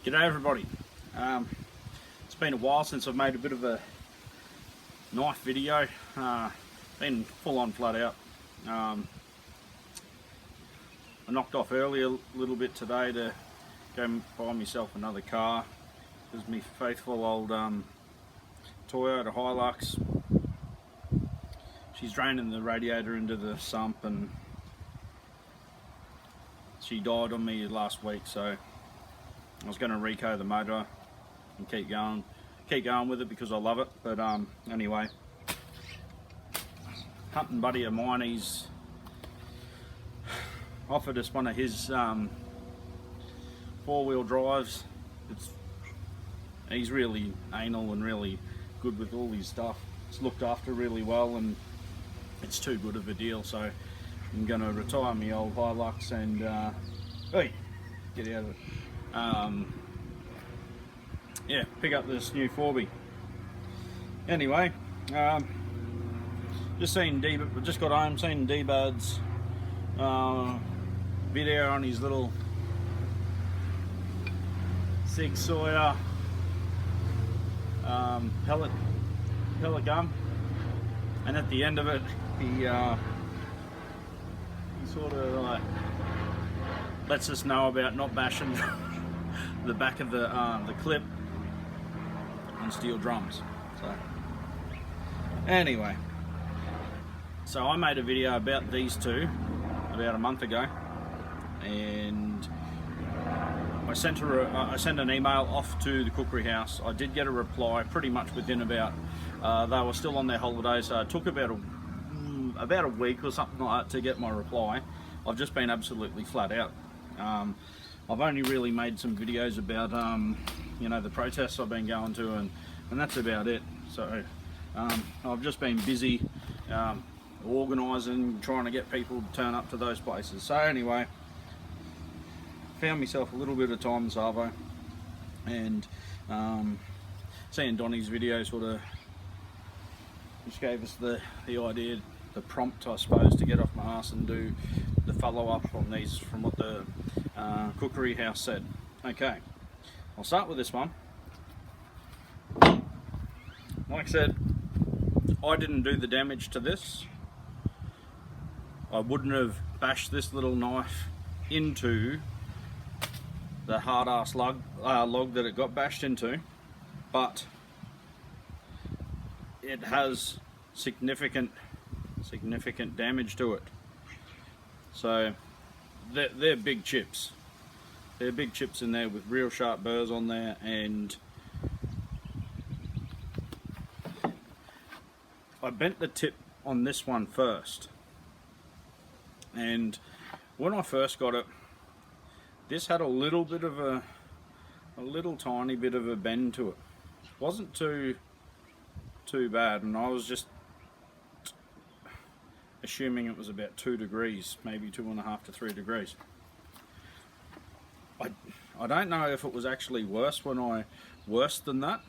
G'day everybody. It's been a while since I've made a bit of a knife video. Been full on flat out. I knocked off early a little bit today to go and buy myself another car. This is my faithful old Toyota Hilux. She's draining the radiator into the sump and she died on me last week, so I was going to reco the motor and keep going with it because I love it. But anyway, hunting buddy of mine, he's offered us one of his four-wheel drives. He's really anal and really good with all his stuff. It's looked after really well and it's too good of a deal, so I'm going to retire my old Hilux and hey, get out of it. Yeah, pick up this new 4B. Anyway, just got home, seen D-Bud's video on his little Sig Sauer pellet gun, and at the end of it, he sort of like lets us know about not bashing the back of the clip on steel drums. So anyway, so I made a video about these two about a month ago, and I sent an email off to the cookery house. I did get a reply pretty much within about they were still on their holiday, so it took about a week or something like that to get my reply. I've just been absolutely flat out. I've only really made some videos about you know, the protests I've been going to, and that's about it. So I've just been busy organising, trying to get people to turn up to those places. So anyway, found myself a little bit of time this arvo, and seeing Donnie's video sort of just gave us the idea, the prompt, I suppose, to get off my ass and do the follow-up on these from what the cookery house said. Okay, I'll start with this one. Like I said, I didn't do the damage to this. I wouldn't have bashed this little knife into the hard-ass log that it got bashed into, but it has significant damage to it. So they're big chips. They're big chips in there with real sharp burrs on there, and I bent the tip on this one first, and when I first got it, this had a little bit of a little tiny bit of a bend to it. It wasn't too bad, and I was just assuming it was about 2 degrees, maybe 2.5 to 3 degrees. I don't know if it was actually worse than that,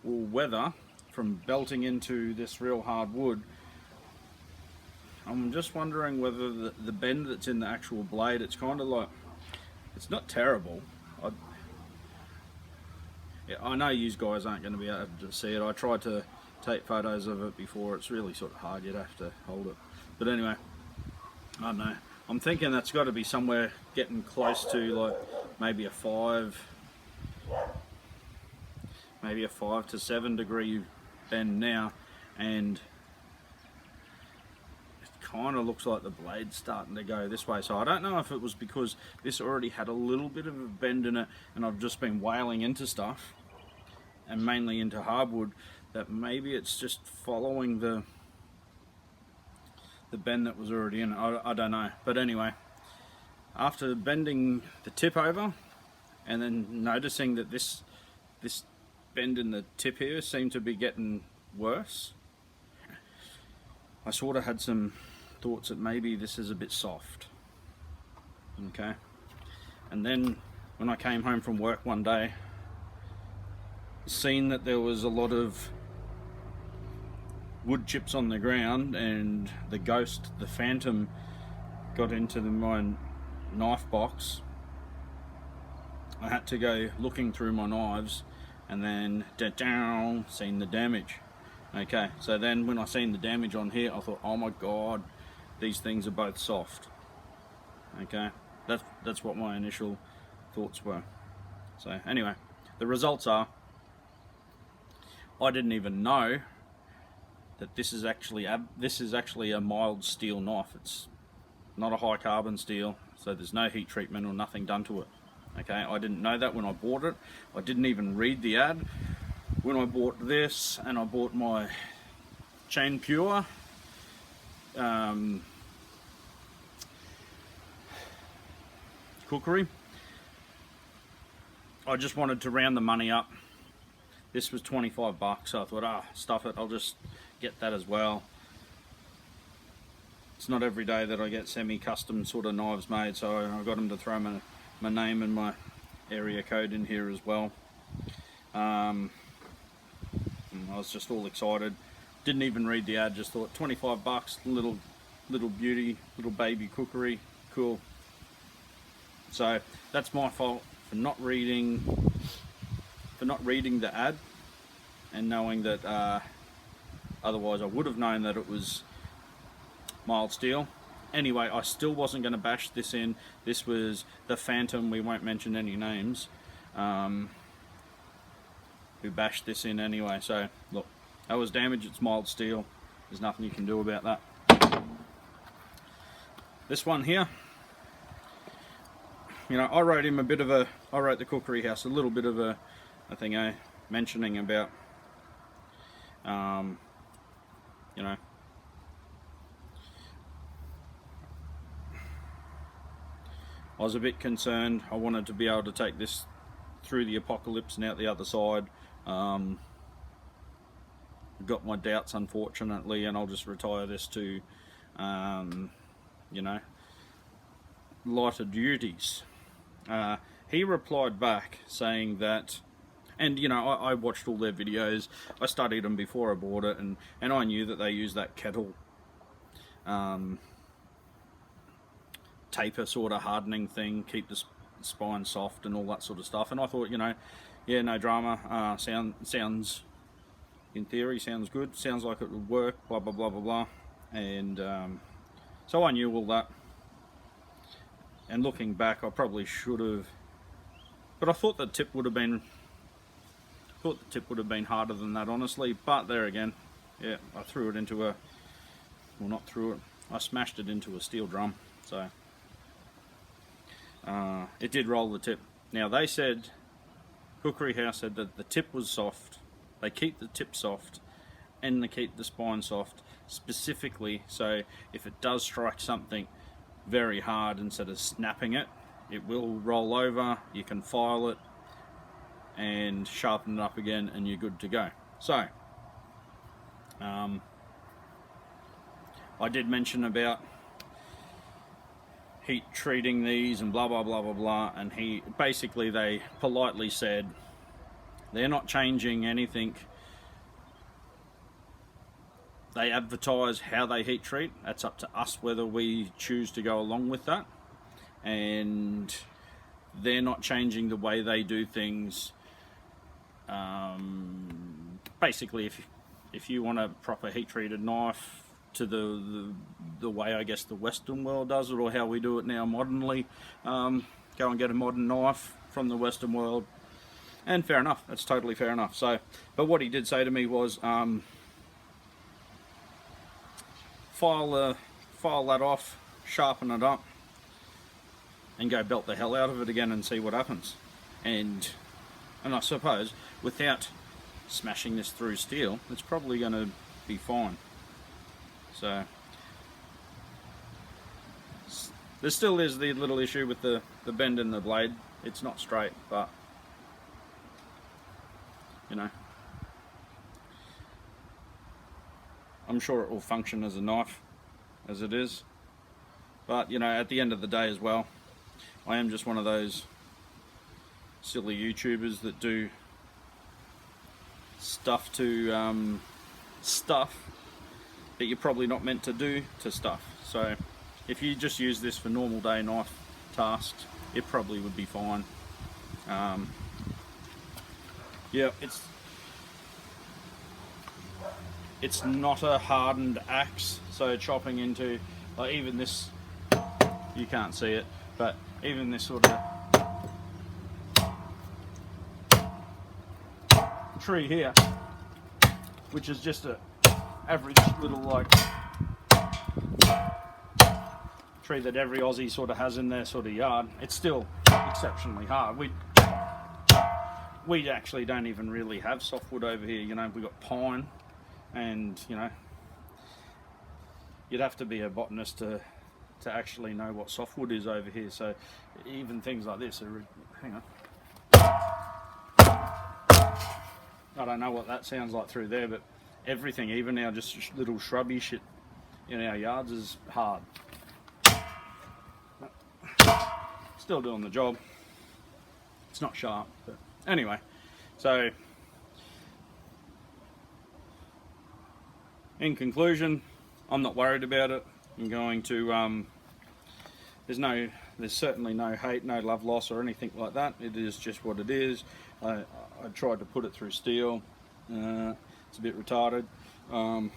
or whether from belting into this real hard wood, I'm just wondering whether the bend that's in the actual blade, it's kind of like, it's not terrible. I know you guys aren't going to be able to see it. I tried to take photos of it before. It's really sort of hard, you'd have to hold it. But anyway, I don't know. I'm thinking that's got to be somewhere getting close to like maybe a 5 to 7 degree bend now, and it kind of looks like the blade's starting to go this way. So I don't know if it was because this already had a little bit of a bend in it and I've just been whaling into stuff, and mainly into hardwood, that maybe it's just following the bend that was already in it. I don't know. But anyway, after bending the tip over and then noticing that this bend in the tip here seemed to be getting worse, I sort of had some thoughts that maybe this is a bit soft. Okay, and then when I came home from work one day, seen that there was a lot of wood chips on the ground, and the ghost, the phantom, got into my knife box I had to go looking through my knives, and then seen the damage. Okay, so then when I seen the damage on here, I thought, oh my god, these things are both soft. Okay, that's what my initial thoughts were. So anyway, the results are, I didn't even know that this is actually a mild steel knife. It's not a high carbon steel, so there's no heat treatment or nothing done to it. Okay, I didn't know that when I bought it. I didn't even read the ad when I bought this, and I bought my Chain Pure cookery. I just wanted to round the money up. This was 25 bucks, so I thought, stuff it, I'll just get that as well. It's not every day that I get semi-custom sort of knives made, so I got them to throw my name and my area code in here as well. I was just all excited. Didn't even read the ad, just thought 25 bucks, little beauty, little baby cookery, cool. So that's my fault for not reading the ad, and knowing that otherwise I would have known that it was mild steel. Anyway, I still wasn't going to bash this in. This was the Phantom, we won't mention any names, who bashed this in anyway. So look, that was damage, it's mild steel, there's nothing you can do about that. This one here, you know, I wrote the Cookery House a little bit of a thing mentioning about, you know, I was a bit concerned. I wanted to be able to take this through the apocalypse and out the other side. Got my doubts, unfortunately, and I'll just retire this to, you know, lighter duties. He replied back saying that, and you know, I watched all their videos, I studied them before I bought it, and I knew that they use that kettle taper sort of hardening thing, keep the spine soft and all that sort of stuff. And I thought, you know, yeah, no drama, sounds in theory sounds good, sounds like it would work, blah blah blah blah blah. And so I knew all that, and looking back, I probably should have, but I thought the tip would have been harder than that, honestly. But there again, yeah, I threw it into a, well, not threw it, I smashed it into a steel drum, so it did roll the tip. Now they said, Cookery House said that the tip was soft. They keep the tip soft and they keep the spine soft specifically, so if it does strike something very hard, instead of snapping it, it will roll over, you can file it and sharpen it up again and you're good to go. So I did mention about heat treating these and blah blah blah blah blah, and they politely said they're not changing anything. They advertise how they heat treat. That's up to us whether we choose to go along with that, and they're not changing the way they do things. Basically, if you want a proper heat treated knife to the way I guess the Western world does it, or how we do it now modernly, go and get a modern knife from the Western world, and fair enough, that's totally fair enough. So, but what he did say to me was, file that off, sharpen it up, and go belt the hell out of it again and see what happens. And I suppose without smashing this through steel, it's probably going to be fine. So there still is the little issue with the bend in the blade. It's not straight, but you know, I'm sure it will function as a knife as it is. But you know, at the end of the day as well, I am just one of those silly YouTubers that do stuff to stuff that you're probably not meant to do to stuff. So if you just use this for normal day knife tasks, it probably would be fine. Yeah, it's not a hardened axe, so chopping into, like, even this, you can't see it, but even this sort of tree here, which is just a average little like tree that every Aussie sort of has in their sort of yard, it's still exceptionally hard. We actually don't even really have softwood over here, you know. We've got pine, and you know, you'd have to be a botanist to actually know what softwood is over here. So even things like this are, hang on, I don't know what that sounds like through there, but everything, even now just little shrubby shit in our yards, is hard. Still doing the job. It's not sharp, but anyway. So in conclusion, I'm not worried about it. I'm going to there's certainly no hate, no love loss or anything like that. It is just what it is. I tried to put it through steel. It's a bit retarded, and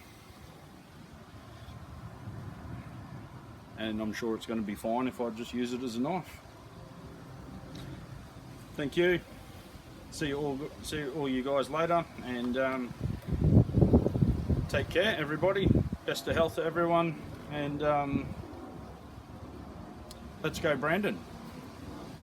I'm sure it's going to be fine if I just use it as a knife. Thank you. See all you guys later, and take care, everybody. Best of health to everyone, and let's go, Brandon.